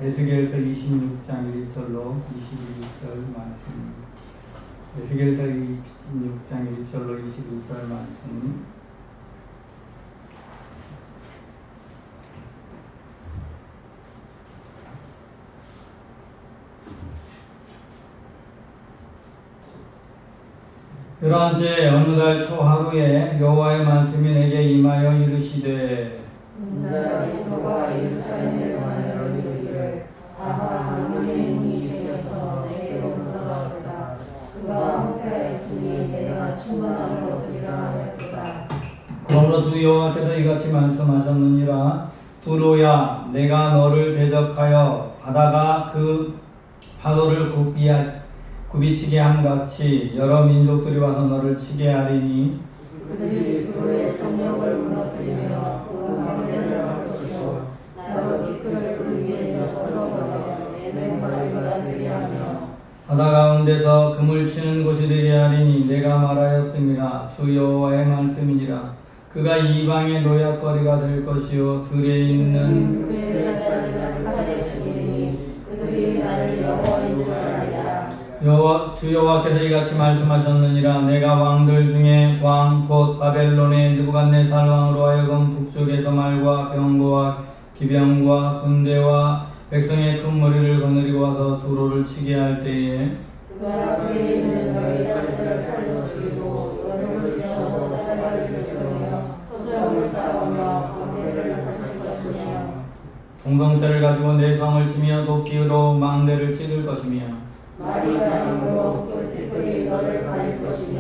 에스겔서 26장 1절로 22절 말씀. 에스겔서 26장 1절로 22절 말씀. 열한째 어느 달 초하루에 여호와의 말씀이 내게 임하여 이르시되 인자의 여호와 예루살렘에 관하여 이르기를 아하 하나님의 문이 열려서 내게로 돌아오리라. 그가 홍폐하였으니 내가 충만함을 얻으리라 하였도다. 그러므로 주 여호와께서 이같이 말씀하셨느니라. 두로야, 내가 너를 대적하여 바다가 그 파도를 굽이치게 함같이 여러 민족들이 와서 너를 치게 하리니 그들이 두로의 성벽을 무너뜨리며 그 망대를 할 것이요 나도 뒤끝을 그 위에서 쓸어버려 내 머리가 되게 하며 바다 가운데서 금을 치는 곳이 되게 하리니 내가 말하였음이라. 주 여호와의 말씀이니라. 그가 이방의 노약거리가 될 것이요 들에 있는 그의 자들을 칼에 죽이니 그들이 나를 여호와인 줄 알리라. 주 여호와께서 이같이 말씀하셨느니라. 내가 왕들 중에 왕 곧 바벨론의 느부갓네살 왕으로 하여금 북쪽에서 말과 병거와 기병과 군대와 백성의 큰 무리를 거느리고 와서 두로를 치게 할 때에 그가 그에 있는 너희 딸들을 팔로 죽이고 너를 지쳐서 살을 줬으며 토성을 쌓으며 망대를 갖출 것이며 동성태를 가지고 내 성을 치며 도끼로 망대를 찢을 것이며 말이 많음으로 그 띠끌이 너를 가릴 것이며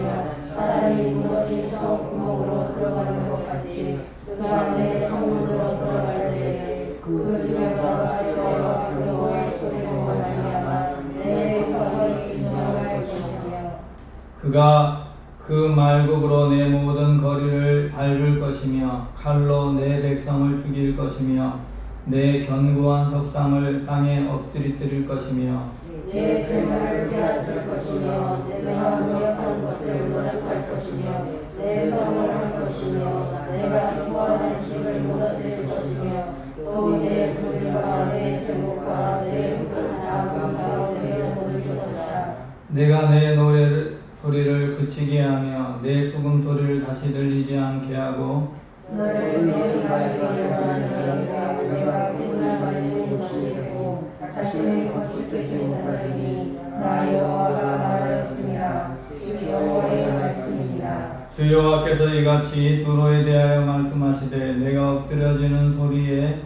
사람이 무너진 성 구멍으로 들어가는 것 같이 그가 내 성문으로 들어갈 때에 그 기명과 소리와 여호와의 소리로 말미암아 내 생각이 진정할 것이며 그가 그 말굽으로 내 모든 거리를 밟을 것이며 칼로 내 백성을 죽일 것이며 내 견고한 석상을 땅에 엎드릴 것이며 내 재물을 빼앗을 것이며 내가 무력한 것을 노력할 것이며 내 성을 할 것이며 내가 기뻐하는 집을 무너뜨릴 것이며 또 내 돌들과 내 제목과 내 흙을 다 가운데에 묻을 것이다. 내가 내 노래 소리를 그치게 하며 내 수금 소리를 다시 들리지 않게 하고 너를 매일 말리기를 하는 자가 내가 맨날 말리는 것이 되고 다시는 건축되지 못하리니 나 여호와가 말하였습니다. 주 여호와의 말씀이니라. 주 여호와께서 이같이 두로에 대하여 말씀하시되 내가 엎드려지는 소리에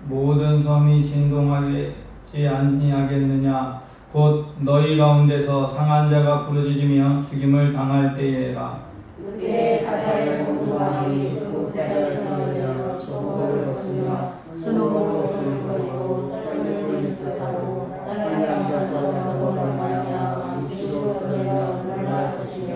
모든 섬이 진동하지 아니하겠느냐. 곧 너희 가운데서 상한 자가 부르짖으며 죽임을 당할 때에라. 그때 바다의 모든 왕이 그 자에서 내려 조복을 벗으며 수놓으로 손을 버리고 떨리는 듯하고 땅에 앉아서 너로 말미암아 주로 들며 놀랄 것이며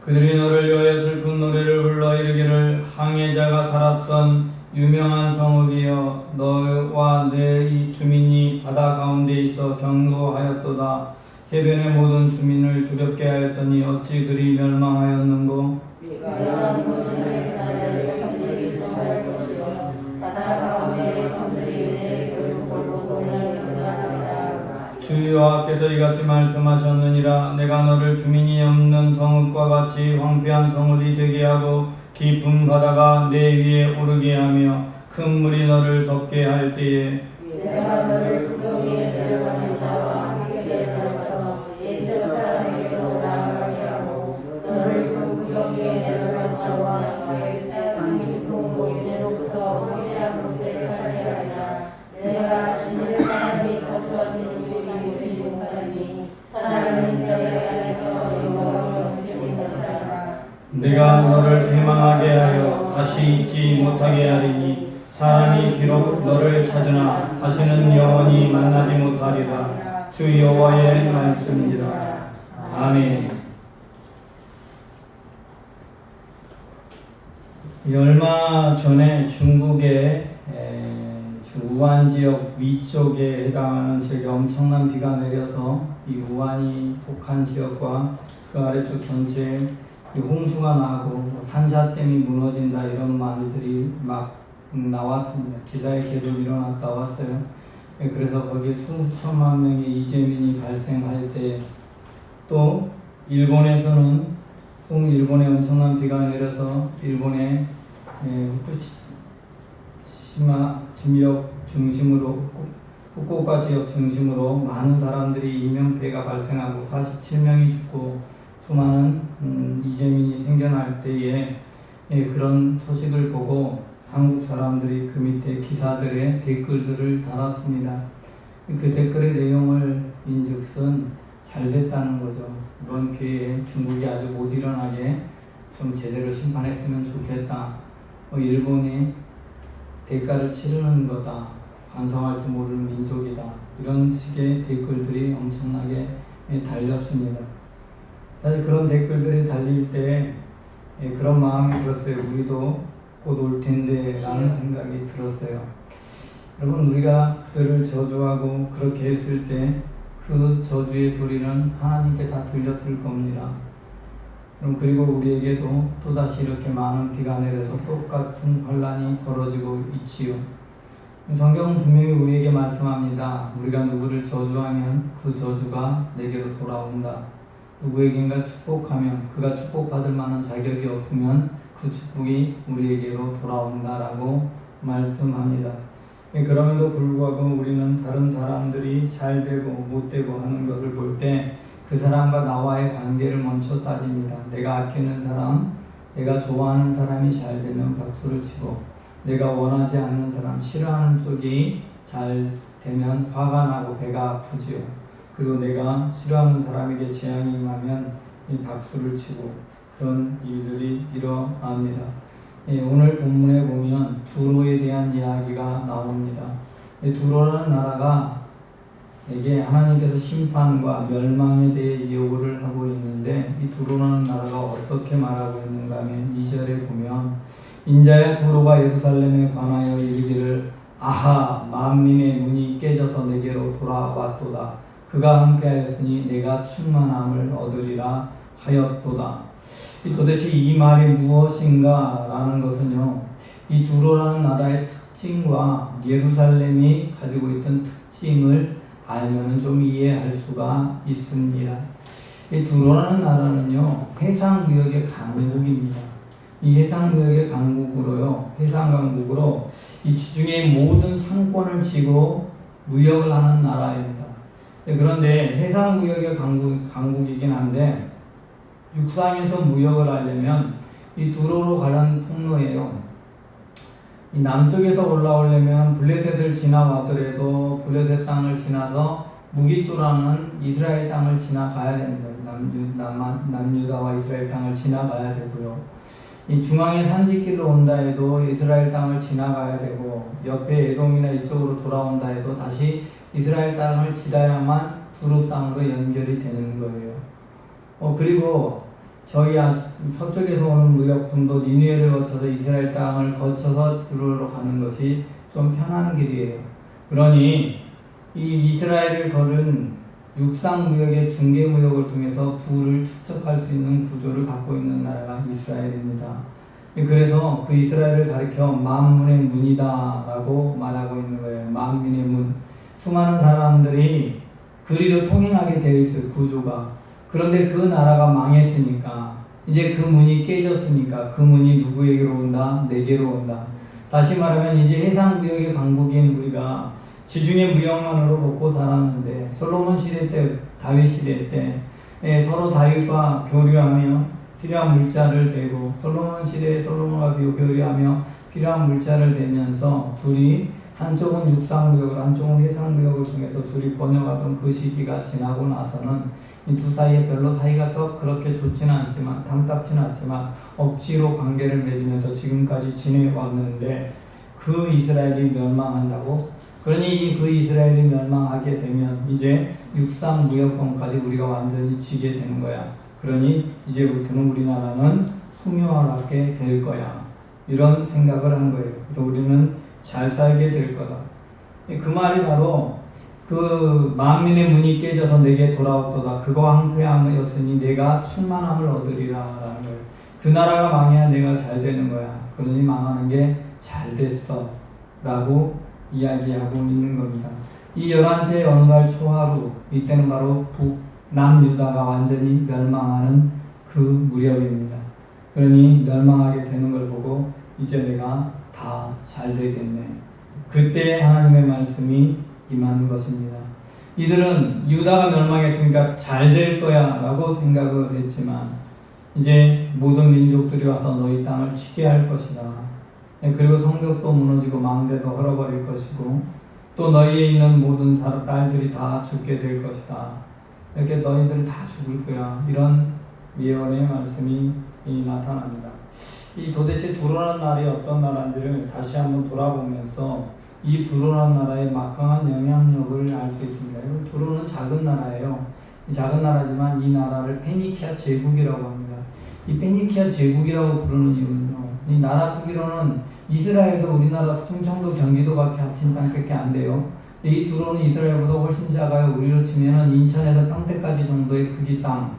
그들이 너를 위하여 슬픈 노래를 불러 이르기를 항해자가 살았던 유명한 성읍이여 너와 내 주민이 바다 가운데 있어 경고하였도다. 해변의 모든 주민을 두렵게 하였더니 어찌 그리 멸망하였는고. 내가 무너지는 나라의 성들이 성할 것이요 바다 가운데의 성들이 내 결국을 보고 멸망하리라. 주 여호와께서 이같이 말씀하셨느니라. 내가 너를 주민이 없는 성읍과 같이 황폐한 성읍이 되게 하고 깊은 바다가 내 위에 오르게 하며 큰 물이 너를 덮게 할 때에 내가 너를 구덩이에 내려가는 자와 함께 데려가서 옛적 사람에게로 나아가게 하고 너를 그 구덩이에 내려간 자와 함께 땅 깊은 고인으로부터 황폐한 곳에 살게 하리라. 내가 진의 사람이 거처하는 집이 오지 못하리니 살아있는 자의 안에서 영광을 얻지 못하리라. 내가 너를 패망하게 하여 다시 잊지 못하게 하리니 사람이 비록 너를 찾으나 다시는 영원히 만나지 못하리라. 주 여호와의 말씀이니라. 아멘. 얼마 전에 중국의 우한 지역 위쪽에 해당하는 지역에 엄청난 비가 내려서 이 우한이 속한 지역과 그 아래쪽 전체에 이 홍수가 나고 산사댐이 무너진다 이런 말들이 막 나왔습니다. 기사에 계속 나왔어요. 그래서 거기에 수천만 명의 이재민이 발생할 때, 또 일본에서는 일본에 엄청난 비가 내려서 일본의 후쿠시마 지역 중심으로, 후쿠오카 지역 중심으로 많은 사람들이 인명피해가 발생하고 47명이 죽고 수많은 이재민이 생겨날 때에 그런 소식을 보고 한국 사람들이 그 밑에 기사들의 댓글들을 달았습니다. 그 댓글의 내용을 인즉슨 잘 됐다는 거죠. 이번 기회에 중국이 아주 못 일어나게 좀 제대로 심판했으면 좋겠다. 일본이 대가를 치르는 거다. 반성할지 모르는 민족이다. 이런 식의 댓글들이 엄청나게 달렸습니다. 사실 그런 댓글들이 달릴 때 그런 마음이 들었어요. 우리도 곧 올 텐데 라는 생각이 들었어요. 여러분, 우리가 그들을 저주하고 그렇게 했을 때 그 저주의 소리는 하나님께 다 들렸을 겁니다. 그리고 우리에게도 또다시 이렇게 많은 비가 내려서 똑같은 환란이 벌어지고 있지요. 성경은 분명히 우리에게 말씀합니다. 우리가 누구를 저주하면 그 저주가 내게로 돌아온다. 누구에겐가 축복하면 그가 축복받을 만한 자격이 없으면 그 축복이 우리에게로 돌아온다라고 말씀합니다. 그럼에도 불구하고 우리는 다른 사람들이 잘 되고 못 되고 하는 것을 볼 때 그 사람과 나와의 관계를 먼저 따집니다. 내가 아끼는 사람, 내가 좋아하는 사람이 잘 되면 박수를 치고, 내가 원하지 않는 사람, 싫어하는 쪽이 잘 되면 화가 나고 배가 아프지요. 그리고 내가 싫어하는 사람에게 재앙이 임하면 이 박수를 치고, 그런 일들이 일어납니다. 오늘 본문에 보면 두로에 대한 이야기가 나옵니다. 두로라는 나라가 이게 하나님께서 심판과 멸망에 대해 예고를 하고 있는데, 이 두로라는 나라가 어떻게 말하고 있는가 하면 2절에 보면, 인자야 두로가 예루살렘에 관하여 이르기를 아하 만민의 문이 깨져서 내게로 돌아왔도다. 그가 함께하였으니 내가 충만함을 얻으리라 하였도다. 도대체 이 말이 무엇인가 라는 것은요, 이 두로라는 나라의 특징과 예루살렘이 가지고 있던 특징을 알면 좀 이해할 수가 있습니다. 이 두로라는 나라는요, 해상무역의 강국입니다. 이 해상무역의 강국으로요, 해상강국으로 이 지중해 모든 상권을 쥐고 무역을 하는 나라입니다. 그런데 해상무역의 강국이긴 한데, 육상에서 무역을 하려면 이 두로로 가는 통로예요. 이 남쪽에서 올라오려면 블레셋을 지나가더라도 블레셋 땅을 지나서 무기또라는 이스라엘 땅을 지나가야 됩니다. 남유다와 이스라엘 땅을 지나가야 되고요. 이 중앙의 산지길로 온다 해도 이스라엘 땅을 지나가야 되고, 옆에 에돔이나 이쪽으로 돌아온다 해도 다시 이스라엘 땅을 지나야만 두로 땅으로 연결이 되는 거예요. 그리고 저희 서쪽에서 오는 무역품도 니느웨를 거쳐서 이스라엘 땅을 거쳐서 두로로 가는 것이 좀 편한 길이에요. 그러니 이 이스라엘을 걸은 육상무역의 중개무역을 통해서 부를 축적할 수 있는 구조를 갖고 있는 나라가 이스라엘입니다. 그래서 그 이스라엘을 가리켜 만문의 문이다 라고 말하고 있는 거예요. 만민의 문. 수많은 사람들이 그리로 통행하게 되어 있어요, 구조가. 그런데 그 나라가 망했으니까, 이제 그 문이 깨졌으니까 그 문이 누구에게로 온다? 내게로 온다. 다시 말하면 이제 해상무역의 강국인 우리가 지중해 무역만으로 먹고 살았는데, 솔로몬 시대 때, 다윗 시대 때 서로 다윗과 교류하며 필요한 물자를 대고, 솔로몬 시대에 솔로몬과 교류하며 필요한 물자를 대면서 둘이 한쪽은 육상무역을, 한쪽은 해상무역을 통해서 둘이 번영하던 그 시기가 지나고 나서는 이 두 사이에 별로 사이가 썩 그렇게 좋지는 않지만, 탐탁지는 않지만 억지로 관계를 맺으면서 지금까지 지내왔는데, 그 이스라엘이 멸망한다고? 그러니 그 이스라엘이 멸망하게 되면 이제 육상무역권까지 우리가 완전히 쥐게 되는 거야. 그러니 이제부터는 우리나라는 풍요하게 될 거야. 이런 생각을 한 거예요. 그래서 우리는 잘 살게 될 거다. 그 말이 바로 그 만민의 문이 깨져서 내게 돌아왔도다. 그거와 함께함이었으니 내가 충만함을 얻으리라 라는 거예요. 그 나라가 망해야 내가 잘 되는 거야. 그러니 망하는 게 잘 됐어 라고 이야기하고 있는 겁니다. 이 11째 어느 날 초하루, 이때는 바로 북남유다가 완전히 멸망하는 그 무렵입니다. 그러니 멸망하게 되는 걸 보고 이제 내가 다 잘 되겠네. 그때 하나님의 말씀이 임한 것입니다. 이들은 유다가 멸망했으니까 잘 될 거야 라고 생각을 했지만 이제 모든 민족들이 와서 너희 땅을 치게 할 것이다. 그리고 성벽도 무너지고 망대도 헐어버릴 것이고 또 너희에 있는 모든 딸들이 다 죽게 될 것이다. 이렇게 너희들 다 죽을 거야. 이런 예언의 말씀이 나타납니다. 이 도대체 두로란 날이 어떤 나라인지를 다시 한번 돌아보면서 이 두로란 나라의 막강한 영향력을 알 수 있습니다. 두로는 작은 나라예요. 작은 나라지만 이 나라를 페니키아 제국이라고 합니다. 이 페니키아 제국이라고 부르는 이유는요. 이 나라 크기로는 이스라엘도 우리나라 충청도 경기도밖에 합친 땅밖에 안 돼요. 이 두로는 이스라엘보다 훨씬 작아요. 우리로 치면은 인천에서 평택까지 정도의 크기 땅,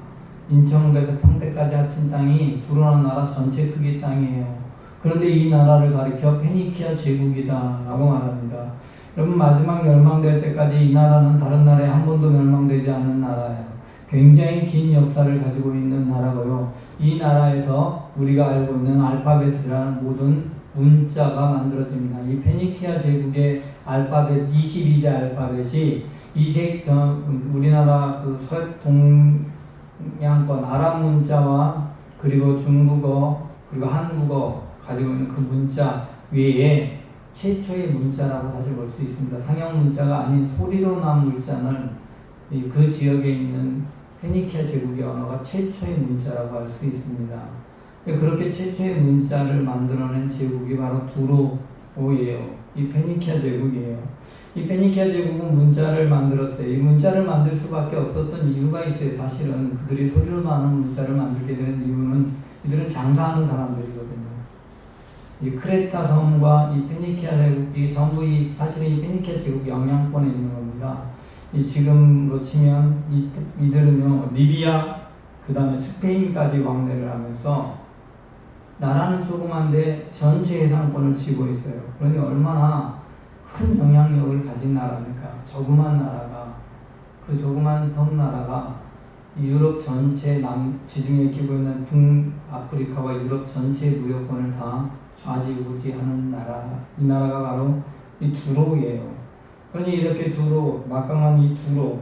인천에서 평택까지 합친 땅이 두로라는 나라 전체 크기 땅이에요. 그런데 이 나라를 가리켜 페니키아 제국이다 라고 말합니다. 여러분 마지막 멸망될 때까지 이 나라는 다른 나라에 한 번도 멸망되지 않은 나라예요. 굉장히 긴 역사를 가지고 있는 나라고요. 이 나라에서 우리가 알고 있는 알파벳이라는 모든 문자가 만들어집니다. 이 페니키아 제국의 알파벳 22자 알파벳이 우리나라 그 서동양권 아랍 문자와 그리고 중국어 그리고 한국어 가지고 있는 그 문자 외에 최초의 문자라고 사실 볼 수 있습니다. 상형 문자가 아닌 소리로 난 문자는 그 지역에 있는 페니키아 제국의 언어가 최초의 문자라고 할 수 있습니다. 그렇게 최초의 문자를 만들어낸 제국이 바로 두로예요. 이 페니키아 제국이에요. 이 페니키아 제국은 문자를 만들었어요. 이 문자를 만들 수밖에 없었던 이유가 있어요. 사실은 그들이 소리로 나는 문자를 만들게 되는 이유는 이들은 장사하는 사람들이거든요. 이 크레타 섬과 이 페니키아 제국이 전부 사실은 이 페니키아 제국 영향권에 있는 겁니다. 지금으로 치면 이들은요 리비아 그 다음에 스페인까지 왕래를 하면서 나라는 조그만데 전체 해상권을 쥐고 있어요. 그러니 얼마나 큰 영향력을 가진 나라입니까? 조그만 나라가 그 조그만 섬나라가 유럽 전체 지중해에 끼고 있는 북아프리카와 유럽 전체 무역권을 다 좌지우지하는 나라. 이 나라가 바로 이 두로예요. 그러니 이렇게 막강한 이 두로,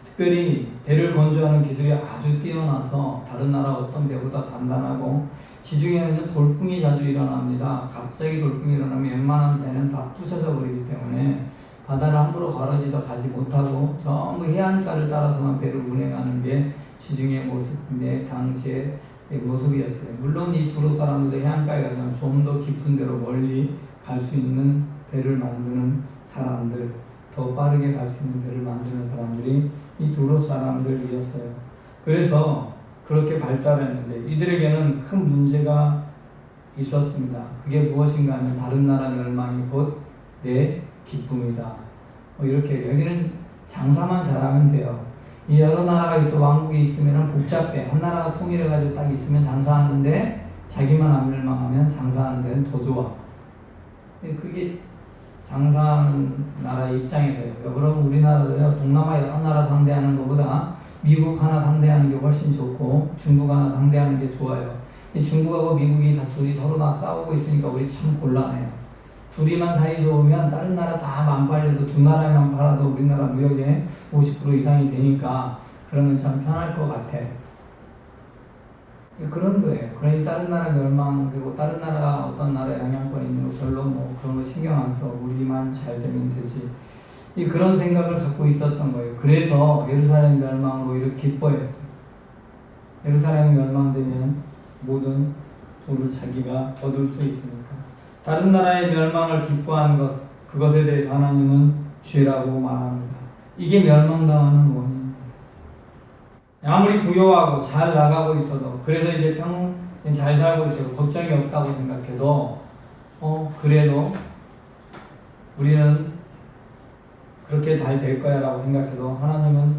특별히 배를 건조하는 기술이 아주 뛰어나서 다른 나라 어떤 배보다 단단하고 지중해에는 돌풍이 자주 일어납니다. 갑자기 돌풍이 일어나면 웬만한 배는 다 부서져 버리기 때문에 바다를 함부로 걸어지도 가지 못하고 전부 해안가를 따라서만 배를 운행하는 게 지중해 모습인데 당시의 모습이었어요. 물론 이 두로 사람들도 해안가에 가면 좀 더 깊은 데로 멀리 갈 수 있는 배를 만드는 사람들, 더 빠르게 갈 수 있는 배를 만드는 사람들이 이 두로 사람들이었어요. 그래서 그렇게 발달했는데 이들에게는 큰 문제가 있었습니다. 그게 무엇인가 하면 다른 나라 멸망이 곧 내 기쁨이다. 이렇게 여기는 장사만 잘하면 돼요. 이 여러 나라가 있어 왕국이 있으면 복잡해. 한 나라가 통일해가지고 딱 있으면 장사하는데 자기만 안 멸망하면 장사하는 데는 더 좋아. 그게 장사하는 나라의 입장이래요. 그럼 우리나라도요, 동남아 여러 나라 상대하는 것보다 미국 하나 상대하는 게 훨씬 좋고 중국 하나 상대하는 게 좋아요. 중국하고 미국이 다 둘이 서로 다 싸우고 있으니까 우리 참 곤란해요. 둘이만 사이 좋으면 다른 나라 다 만팔려도 두 나라만 팔아도 우리나라 무역의 50% 이상이 되니까 그러면 참 편할 것 같아. 그런 거예요. 그러니 다른 나라 멸망되고 다른 나라가 어떤 나라 영향권 있는 거 별로 그런 거 신경 안 써. 우리만 잘 되면 되지. 그런 생각을 갖고 있었던 거예요. 그래서 예루살렘 멸망으로 이렇게 기뻐했어요. 예루살렘 멸망되면 모든 부를 자기가 얻을 수 있으니까. 다른 나라의 멸망을 기뻐하는 것, 그것에 대해서 하나님은 죄라고 말합니다. 이게 멸망당하는 원인이에요. 아무리 부유하고 잘 나가고 있어도, 그래서 이제 잘 살고 있어도 걱정이 없다고 생각해도, 그래도 우리는 그렇게 잘 될 거야 라고 생각해도 하나님은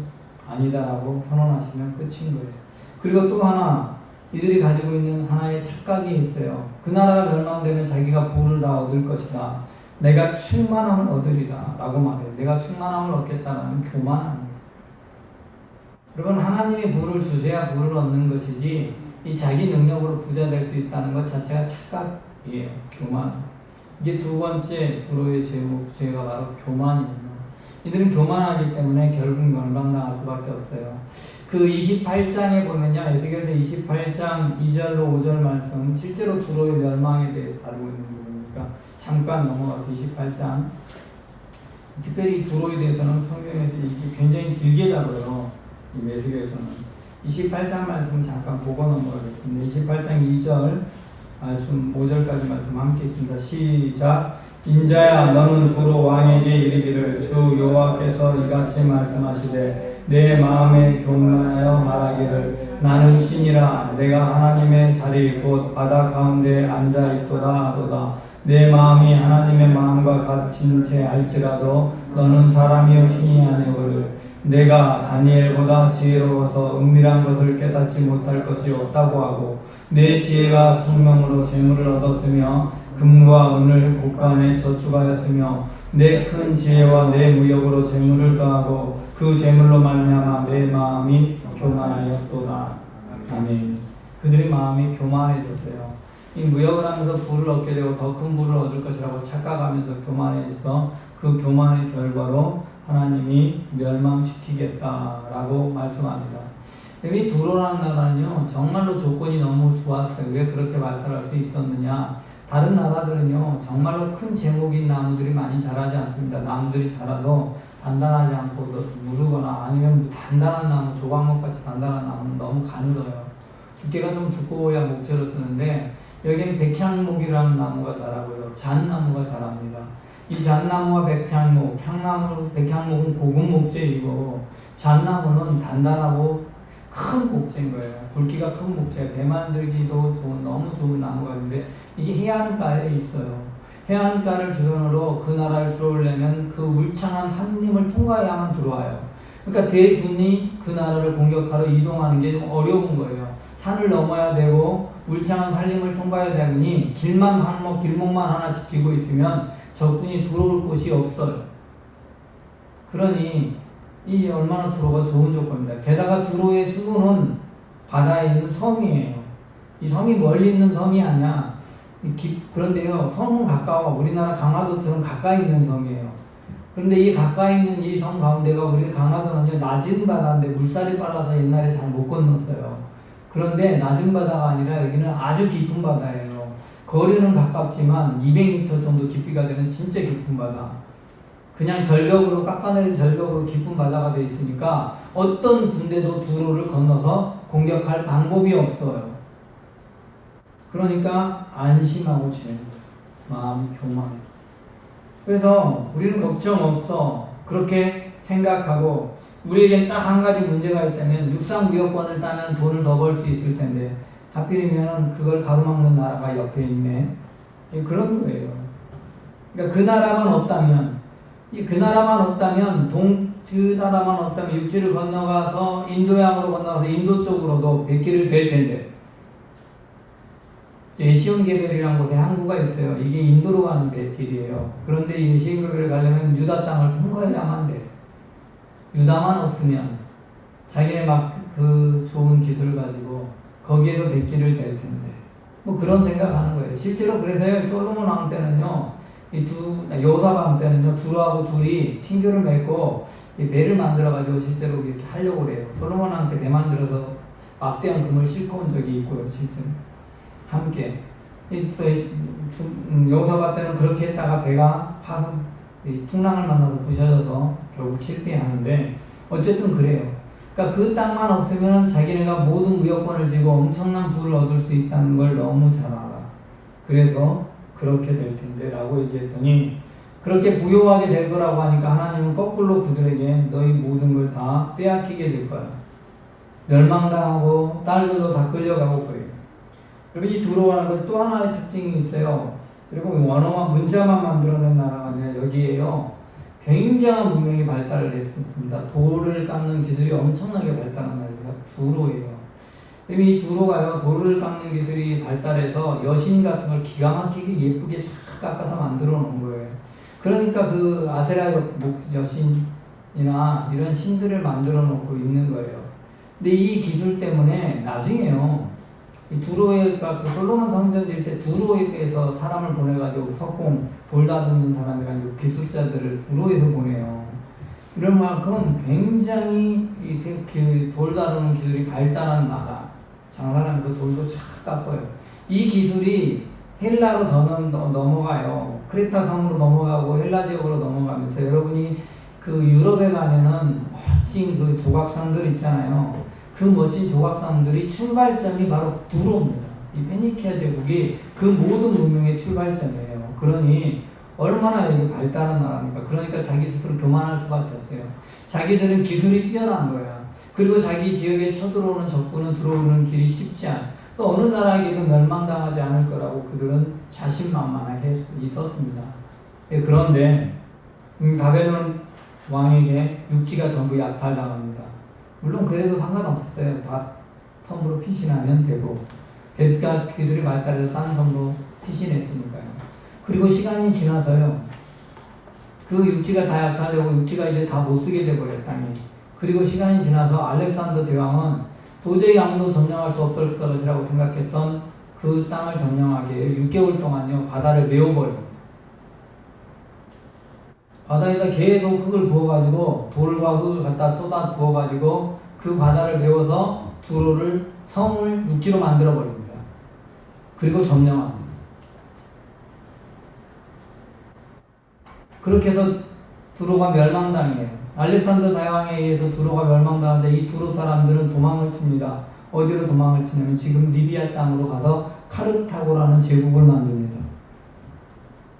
아니다라고 선언하시면 끝인 거예요. 그리고 또 하나, 이들이 가지고 있는 하나의 착각이 있어요. 그 나라가 멸망되면 자기가 부를 다 얻을 것이다. 내가 충만함을 얻으리라 라고 말해요. 내가 충만함을 얻겠다라는 교만함. 여러분, 하나님이 부를 주셔야 부를 얻는 것이지 이 자기 능력으로 부자 될 수 있다는 것 자체가 착각이에요. 교만. 이게 두 번째 두로의 죄가 바로 교만입니다. 이들은 교만하기 때문에 결국 멸망당할 수밖에 없어요. 그 28장에 보면요, 에스겔서 28장 2절로 5절 말씀, 실제로 두로의 멸망에 대해서 다루고 있는 부분이니까 잠깐 넘어가서 28장. 특별히 두로에 대해서는 성경에서 굉장히 길게 다뤄요. 이 에스겔서는 28장 말씀 잠깐 보고 넘어가겠습니다. 28장 2절 말씀 5절까지 말씀 함께 읽습니다. 시작. 인자야, 너는 두로 왕에게 이르기를 주 여호와께서 이같이 말씀하시되 내 마음에 교만하여 말하기를 나는 신이라 내가 하나님의 자리 곧 바다 가운데 앉아있도다 하도다. 내 마음이 하나님의 마음과 같은 채 알지라도 너는 사람이요 신이 아니거늘 내가 다니엘보다 지혜로워서 은밀한 것을 깨닫지 못할 것이 없다고 하고 내 지혜가 청명으로 재물을 얻었으며 금과 은을 곳간에 저축하였으며 내 큰 지혜와 내 무역으로 재물을 더하고 그 재물로 말미암아 내 마음이 교만하였도다. 아멘. 그들의 마음이 교만해졌어요. 이 무역을 하면서 부를 얻게 되고 더 큰 부를 얻을 것이라고 착각하면서 교만해서 그 교만의 결과로 하나님이 멸망시키겠다라고 말씀합니다. 이 두로라는 나라는요, 정말로 조건이 너무 좋았어요. 왜 그렇게 발달할 수 있었느냐? 다른 나라들은요, 정말로 큰 제목인 나무들이 많이 자라지 않습니다. 나무들이 자라도 단단하지 않고 무르거나 아니면 단단한 나무, 조각목같이 단단한 나무는 너무 가늘어요. 두께가 좀 두꺼워야 목재로 쓰는데 여기는 백향목이라는 나무가 자라고요. 잣나무가 자랍니다. 이 잣나무와 백향목, 백향목은 고급 목재이고 잣나무는 단단하고 큰 목재인 거예요. 굵기가 큰 목재, 배 만들기도 좋은, 너무 좋은 나무가 있는데 이게 해안가에 있어요. 해안가를 주변으로 그 나라를 들어오려면 그 울창한 산림을 통과해야만 들어와요. 그러니까 대군이 그 나라를 공격하러 이동하는 게 좀 어려운 거예요. 산을 넘어야 되고 울창한 산림을 통과해야 되니 길목만 하나 지키고 있으면 적군이 들어올 곳이 없어요. 그러니 이 얼마나 두로가 좋은 조건입니다. 게다가 두로의 수도는 바다에 있는 섬이에요. 이 섬이 멀리 있는 섬이 아니야. 그런데요, 섬은 가까워. 우리나라 강화도처럼 가까이 있는 섬이에요. 그런데 이 가까이 있는 이 섬 가운데가 우리 강화도는 낮은 바다인데 물살이 빨라서 옛날에 잘 못 건넜어요. 그런데 낮은 바다가 아니라 여기는 아주 깊은 바다예요. 거리는 가깝지만 200m 정도 깊이가 되는 진짜 깊은 바다. 그냥 절벽으로 깎아내린 절벽으로 깊은 바다가 되어 있으니까 어떤 군대도 두로를 건너서 공격할 방법이 없어요. 그러니까 안심하고 지내는 거예요. 마음이 교만해. 그래서 우리는 걱정 없어. 그렇게 생각하고 우리에겐 딱 한 가지 문제가 있다면 육상무역권을 따면 돈을 더 벌 수 있을 텐데 하필이면 그걸 가로막는 나라가 옆에 있네. 그런 거예요. 그러니까 그 나라만 없다면 육지를 건너가서 인도양으로 건너가서 인도 쪽으로도 백기를 될 텐데 예시온게벨이라는 곳에 항구가 있어요. 이게 인도로 가는 길이에요. 그런데 이 예시온게벨을 가려면 유다 땅을 통과해야만 돼. 유다만 없으면 자기네 막 그 좋은 기술을 가지고 거기에도 백기를 댈 텐데 뭐 그런 생각하는 거예요. 실제로 그래서요, 솔로몬 왕 때는요, 여호사밧 때는요, 두로하고 둘이 친교를 맺고 배를 만들어가지고 실제로 이렇게 하려고 그래요. 솔로몬 왕 때 배 만들어서 막대한 금을 싣고 온 적이 있고요, 실제로. 함께. 또 여호사밧 때는 그렇게 했다가 배가 풍랑을 만나서 부셔져서 결국 실패하는데 어쨌든 그래요. 그러니까 그 땅만 없으면 자기네가 모든 무역권을 쥐고 엄청난 부를 얻을 수 있다는 걸 너무 잘 알아. 그래서 그렇게 될 텐데 라고 얘기했더니 그렇게 부유하게 될 거라고 하니까 하나님은 거꾸로 그들에게 너희 모든 걸 다 빼앗기게 될 거야. 멸망당하고 딸들도 다 끌려가고 그래요. 그리고 이 두로라는 것 또 하나의 특징이 있어요. 그리고 원어만 문자만 만들어낸 나라가 아니라 여기에요, 굉장한 문명이 발달을 했습니다. 돌을 깎는 기술이 엄청나게 발달한 나라가 두로예요. 이 두로가요, 돌을 깎는 기술이 발달해서 여신 같은 걸 기가 막히게 예쁘게 싹 깎아서 만들어 놓은 거예요. 그러니까 그 아세라 여신이나 이런 신들을 만들어 놓고 있는 거예요. 근데 이 기술 때문에 나중에요. 이 두로에가 그 솔로몬 성전 질 때 두로에서 사람을 보내가지고 석공 돌 다듬는 사람이랑 기술자들을 두로에서 보내요. 이런 만큼 굉장히 돌 다루는 기술이 발달한 나라. 장사하면서 돌도 착 깎아요. 이 기술이 헬라로 더 넘어가요. 크레타 성으로 넘어가고 헬라 지역으로 넘어가면서 여러분이 그 유럽에 가면은 멋진 그 조각상들 있잖아요. 그 멋진 조각상들이 출발점이 바로 두로입니다. 이 페니키아 제국이 그 모든 문명의 출발점이에요. 그러니 얼마나 이게 발달한 나라입니까? 그러니까 자기 스스로 교만할 수밖에 없어요. 자기들은 기술이 뛰어난 거야. 그리고 자기 지역에 쳐들어오는 적군은 들어오는 길이 쉽지 않아. 또 어느 나라에게도 멸망당하지 않을 거라고 그들은 자신만만하게 있었습니다. 그런데 바벨론 왕에게 육지가 전부 약탈당합니다. 물론 그래도 상관없었어요. 다 섬으로 피신하면 되고 뱃가 기술이 발달해서 딴 섬으로 피신했으니까요. 그리고 시간이 지나서요. 그 육지가 다 약탈되고 육지가 이제 다 못쓰게 돼버려요. 땅이. 그리고 시간이 지나서 알렉산더 대왕은 도저히 아무도 점령할 수 없을 것이라고 생각했던 그 땅을 점령하기 위해 6개월 동안요 바다를 메워버려요. 바다에다 계속 흙을 부어가지고 돌과 흙을 갖다 쏟아 부어가지고 그 바다를 메워서 두로를 성을 육지로 만들어버립니다. 그리고 점령합니다. 그렇게 해서 두로가 멸망당해요. 알렉산더 대왕에 의해서 두로가 멸망당하는데 이 두로 사람들은 도망을 칩니다. 어디로 도망을 치냐면 지금 리비아 땅으로 가서 카르타고라는 제국을 만듭니다.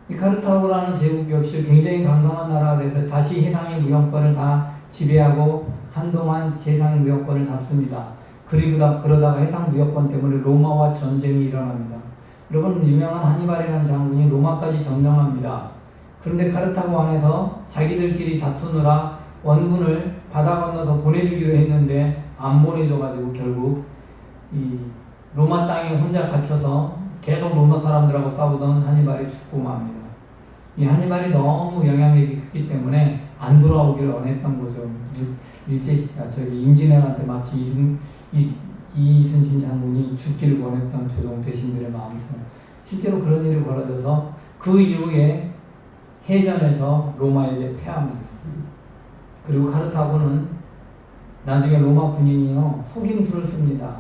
이 카르타고라는 제국 역시 굉장히 강성한 나라가 돼서 다시 해상의 무역권을 다 지배하고 한동안 세상의 무역권을 잡습니다. 그러다가 해상 무역권 때문에 로마와 전쟁이 일어납니다. 여러분 유명한 하니발이라는 장군이 로마까지 점령합니다. 그런데 카르타고 안에서 자기들끼리 다투느라 원군을 바다 건너서 보내주기로 했는데 안 보내줘가지고 결국 이 로마 땅에 혼자 갇혀서 계속 로마 사람들하고 싸우던 하니발이 죽고 맙니다. 이 하니발이 너무 영향력이 크기 때문에 안 돌아오기를 원했던 거죠. 임진왜란때 마치 이순신 장군이 죽기를 원했던 조정 대신들의 마음처럼 실제로 그런 일이 벌어져서 그 이후에 해전에서 로마에게 패합니다. 그리고 카르타고는 나중에 로마 군인이요 속임수를 씁니다.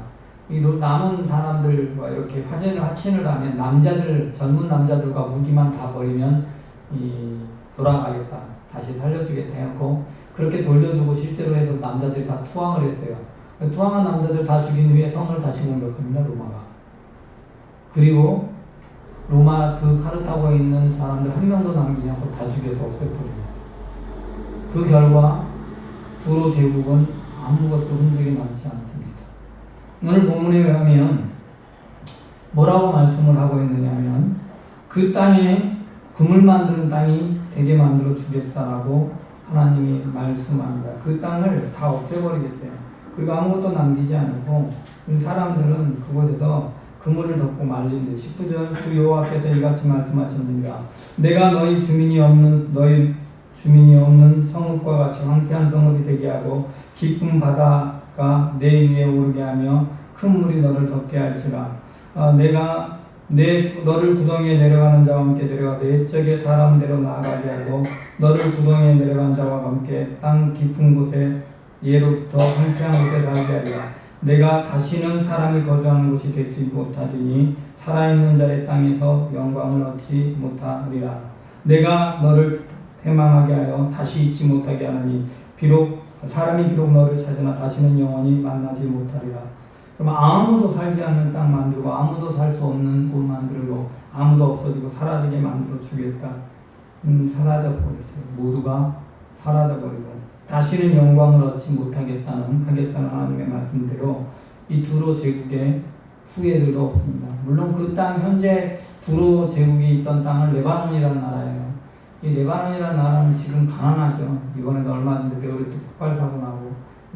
이 남은 사람들과 이렇게 화친을 하면 젊은 남자들과 무기만 다 버리면 돌아가겠다, 다시 살려주겠다 해놓고 그렇게 돌려주고 실제로 해서 남자들이 다 투항을 했어요. 투항한 남자들 다 죽인 후에 성을 다시 공격합니다, 로마가. 그리고 로마 그 카르타고에 있는 사람들 한 명도 남기지 않고 다 죽여서 없애버립니다. 그 결과 두로 제국은 아무것도 흔적이 남지 않습니다. 오늘 본문에 의하면 뭐라고 말씀을 하고 있느냐 하면 그 땅에 금을 만드는 땅이 되게 만들어 주겠다라고 하나님이 말씀합니다. 그 땅을 다 없애버리겠대요. 그리고 아무것도 남기지 않고 이 사람들은 그곳에서 그물을 덮고 말린대. 19절 주 여호와께서 이같이 말씀하십니다. 내가 너희 주민이 없는 성읍과 같이 황폐한 성읍이 되게 하고 깊은 바다가 내 위에 오르게 하며 큰 물이 너를 덮게 할지라. 내가 너를 구덩이에 내려가는 자와 함께 내려가서 옛적의 사람대로 나아가게 하고 너를 구덩이에 내려간 자와 함께 땅 깊은 곳에 예로부터 황폐한 곳에 살게 하리라. 내가 다시는 사람이 거주하는 곳이 되지 못하리니 살아있는 자의 땅에서 영광을 얻지 못하리라. 내가 너를 패망하게 하여 다시 잊지 못하게 하느니 사람이 비록 너를 찾으나 다시는 영원히 만나지 못하리라. 그럼 아무도 살지 않는 땅 만들고 아무도 살 수 없는 곳 만들고 아무도 없어지고 사라지게 만들어 주겠다. 사라져버렸어요. 모두가 사라져버리고 다시는 영광을 얻지 못하겠다는 하나님의 말씀대로 이 두로 제국의 후예들도 없습니다. 물론 그 땅 현재 두로 제국이 있던 땅은 레바논이라는 나라예요. 이 레바논이라는 나라는 지금 가난하죠. 이번에도 얼마 전에 배울에 또 폭발 사고 나고.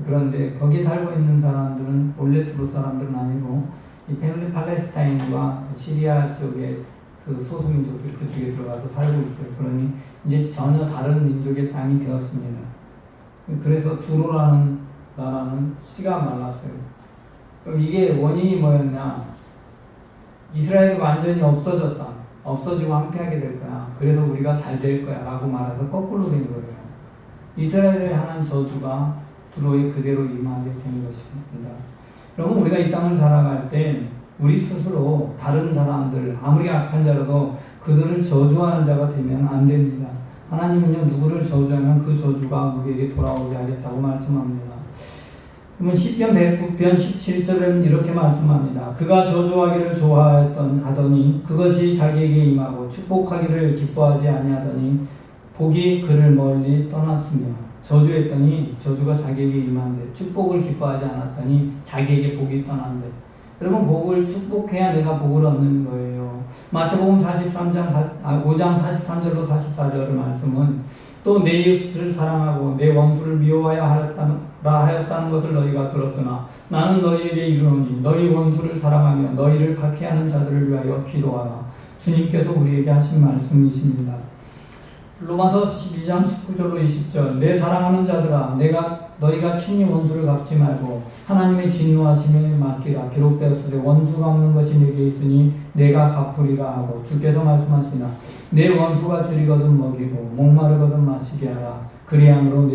그런데 거기에 살고 있는 사람들은 원래 두로 사람들은 아니고 이 팔레스타인과 시리아 지역의 그 소수민족들이 그쪽에 들어가서 살고 있어요. 그러니 이제 전혀 다른 민족의 땅이 되었습니다. 그래서 두로라는 나라는 씨가 말랐어요. 그럼 이게 원인이 뭐였냐? 이스라엘이 완전히 없어졌다. 없어지고 황폐하게 될 거야. 그래서 우리가 잘 될 거야 라고 말해서 거꾸로 된 거예요. 이스라엘에 향한 저주가 두로에 그대로 임하게 된 것입니다. 여러분, 우리가 이 땅을 살아갈 때 우리 스스로 다른 사람들 아무리 악한 자라도 그들을 저주하는 자가 되면 안 됩니다. 하나님은요, 누구를 저주하면 그 저주가 우리에게 돌아오게 하겠다고 말씀합니다. 그러면 시편 109편 17절은 이렇게 말씀합니다. 그가 저주하기를 좋아하더니 그것이 자기에게 임하고 축복하기를 기뻐하지 아니하더니 복이 그를 멀리 떠났으며, 저주했더니 저주가 자기에게 임한데 축복을 기뻐하지 않았더니 자기에게 복이 떠난대. 여러분, 복을 축복해야 내가 복을 얻는 거예요. 마태복음 5장 43절로 44절 말씀은 또 내 이웃을 사랑하고 내 원수를 미워하여 하였다는 것을 너희가 들었으나 나는 너희에게 이르노니 너희 원수를 사랑하며 너희를 박해하는 자들을 위하여 기도하라. 주님께서 우리에게 하신 말씀이십니다. 로마서 12장 19절로 20절 내 사랑하는 자들아 너희가 친히 원수를 갚지 말고 하나님의 진노하심에 맡기라. 기록되었으되 원수가 없는 것이 내게 있으니 내가 갚으리라 하고 주께서 말씀하시나 내 원수가 줄이거든 먹이고 목마르거든 마시게 하라. 그리함으로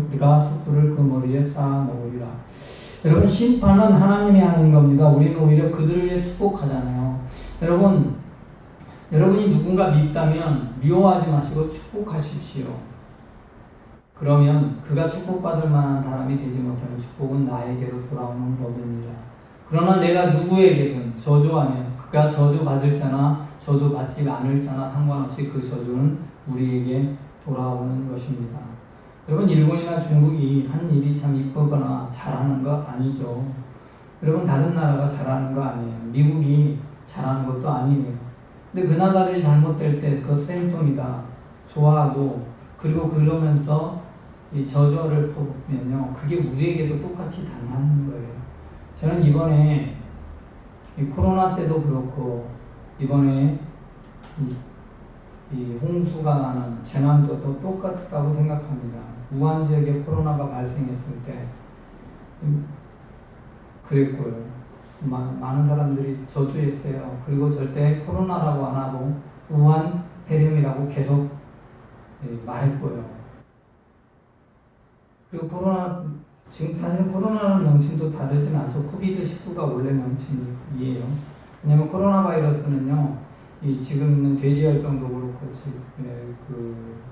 네가 숯불을 그 머리에 쌓아 놓으리라. 여러분, 심판은 하나님이 하는 겁니다. 우리는 오히려 그들을 위해 축복하잖아요. 여러분이 누군가 밉다면 미워하지 마시고 축복하십시오. 그러면 그가 축복받을 만한 사람이 되지 못하면 축복은 나에게로 돌아오는 법입니다. 그러나 내가 누구에게든 저주하면 그가 저주받을 자나 저주받지 않을 자나 상관없이 그 저주는 우리에게 돌아오는 것입니다. 여러분, 일본이나 중국이 한 일이 참 이쁘거나 잘하는 거 아니죠. 여러분, 다른 나라가 잘하는 거 아니에요. 미국이 잘하는 것도 아니에요. 근데 그 나라들이 잘못될 때 그 생통이다 좋아하고 그리고 그러면서 이 저주를 퍼붓면요, 그게 우리에게도 똑같이 당하는 거예요. 저는 이번에 이 코로나 때도 그렇고 이번에 이 홍수가 나는 재난도 똑같다고 생각합니다. 우한 지역에 코로나가 발생했을 때 그랬고요. 많은 사람들이 저주했어요. 그리고 절대 코로나라고 안 하고 우한 폐렴이라고 계속 말했고요. 그리고 지금 사실 코로나라는 명칭도 다르진 않죠. 코비드19가 원래 명칭이에요. 왜냐면 코로나 바이러스는요, 지금 있는 돼지열병도 그렇고, 그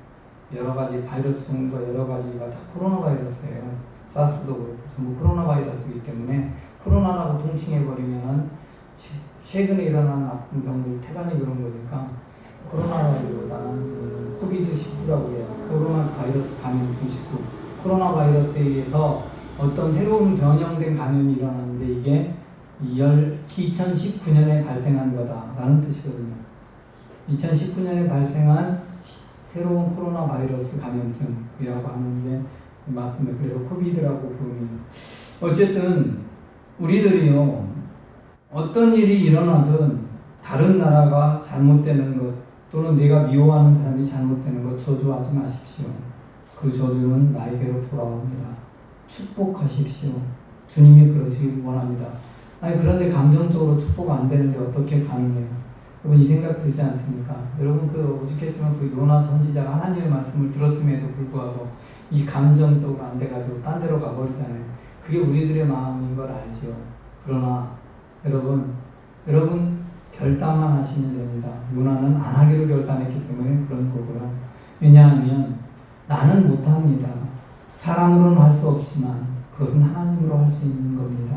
여러 가지 바이러스 종류가 여러 가지가 다 코로나 바이러스예요. 사스도 그렇고 전부 코로나 바이러스이기 때문에 코로나라고 통칭해버리면은 최근에 일어난 나쁜 병들 태반이 그런 거니까 코로나라기보다는 코비드19라고 해요. 코로나 바이러스 감염증 19. 코로나 바이러스에 의해서 어떤 새로운 변형된 감염이 일어났는데 이게 2019년에 발생한 거다라는 뜻이거든요. 2019년에 발생한 새로운 코로나 바이러스 감염증이라고 하는 게 맞습니다. 그래서 코비드라고 부릅니다. 어쨌든 우리들이요, 어떤 일이 일어나든 다른 나라가 잘못되는 것 또는 내가 미워하는 사람이 잘못되는 것 저주하지 마십시오. 그 저주는 나에게로 돌아옵니다. 축복하십시오. 주님이 그러시길 원합니다. 아니, 그런데 감정적으로 축복 안 되는데 어떻게 가능해요? 여러분, 이 생각 들지 않습니까? 여러분, 오죽했으면 그 요나 선지자가 하나님의 말씀을 들었음에도 불구하고 이 감정적으로 안 돼가지고 딴 데로 가버리잖아요. 그게 우리들의 마음인 걸 알죠. 그러나 여러분 결단만 하시면 됩니다. 요나는 안 하기로 결단했기 때문에 그런 거고요. 왜냐하면 나는 못합니다. 사람으로는 할 수 없지만 그것은 하나님으로 할 수 있는 겁니다.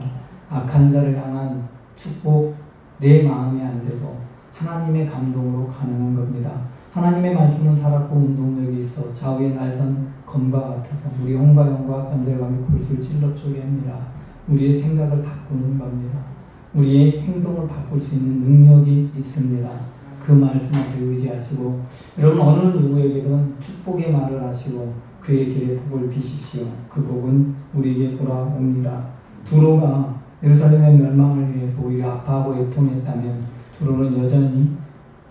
악한 자를 향한 축복 내 마음에 안 돼도 하나님의 감동으로 가능한 겁니다. 하나님의 말씀은 살았고 운동력이 있어 좌우의 날선 검과 같아서 우리 혼과 영과 관절감이 골수를 찔러 쪼개 합니다. 우리의 생각을 바꾸는 겁니다. 우리의 행동을 바꿀 수 있는 능력이 있습니다. 그 말씀 앞에 의지하시고 여러분 어느 누구에게든 축복의 말을 하시고 그의 길에 복을 비십시오. 그 복은 우리에게 돌아옵니다. 두로가 예루살렘의 멸망을 위해서 오히려 아파하고 애통했다면 두로는 여전히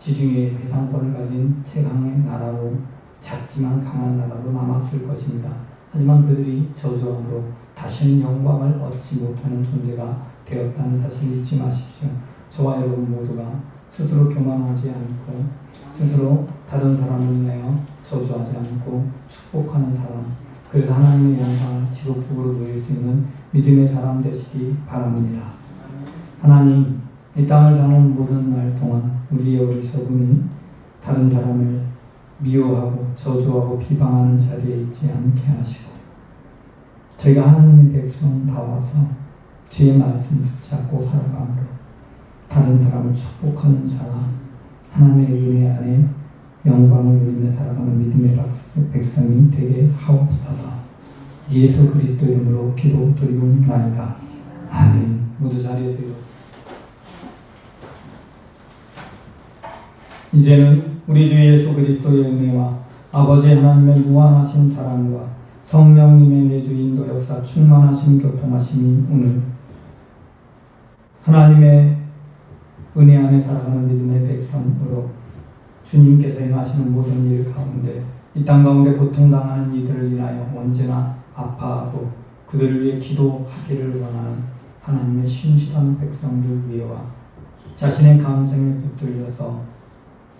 지중해 해상권을 가진 최강의 나라로 작지만 강한 나라로 남았을 것입니다. 하지만 그들이 저주함으로 다시는 영광을 얻지 못하는 존재가 되었다는 사실을 잊지 마십시오. 저와 여러분 모두가 스스로 교만하지 않고 스스로 다른 사람을 인하여 저주하지 않고 축복하는 사람, 그래서 하나님의 영광을 지속적으로 누릴 수 있는 믿음의 사람 되시기 바랍니다. 하나님, 이 땅을 사는 모든 날 동안 우리의 어리석음이 다른 사람을 미워하고 저주하고 비방하는 자리에 있지 않게 하시고, 저희가 하나님의 백성다워서 주의 말씀 붙잡고 살아감으로 다른 사람을 축복하는 자와 하나님의 은혜 안에 영광을 누리며 살아가는 믿음의 백성이 되게 하옵소서. 예수 그리스도 이름으로 기도드리옵나이다. 아멘. 모두 자리에서 일어나세요. 이제는 우리 주 예수 그리스도의 은혜와 아버지 하나님의 무한하신 사랑과 성령님의 내주 인도 역사 충만하신 교통하심이 오늘 하나님의 은혜 안에 살아가는 믿음의 백성으로 주님께서 행하시는 모든 일 가운데 이 땅 가운데 고통당하는 이들을 인하여 언제나 아파하고 그들을 위해 기도하기를 원하는 하나님의 신실한 백성들 위에와 자신의 감정에 붙들려서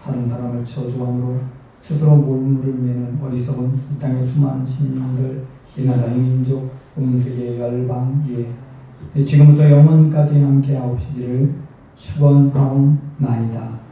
다른 사람을 저주함으로 스스로 몰물을 매는 어리석은 이 땅의 수많은 시민들, 이 나라의 민족, 온 세계의 열방 위에 지금부터 영원까지 함께 하옵시기를 축원하옵나이다.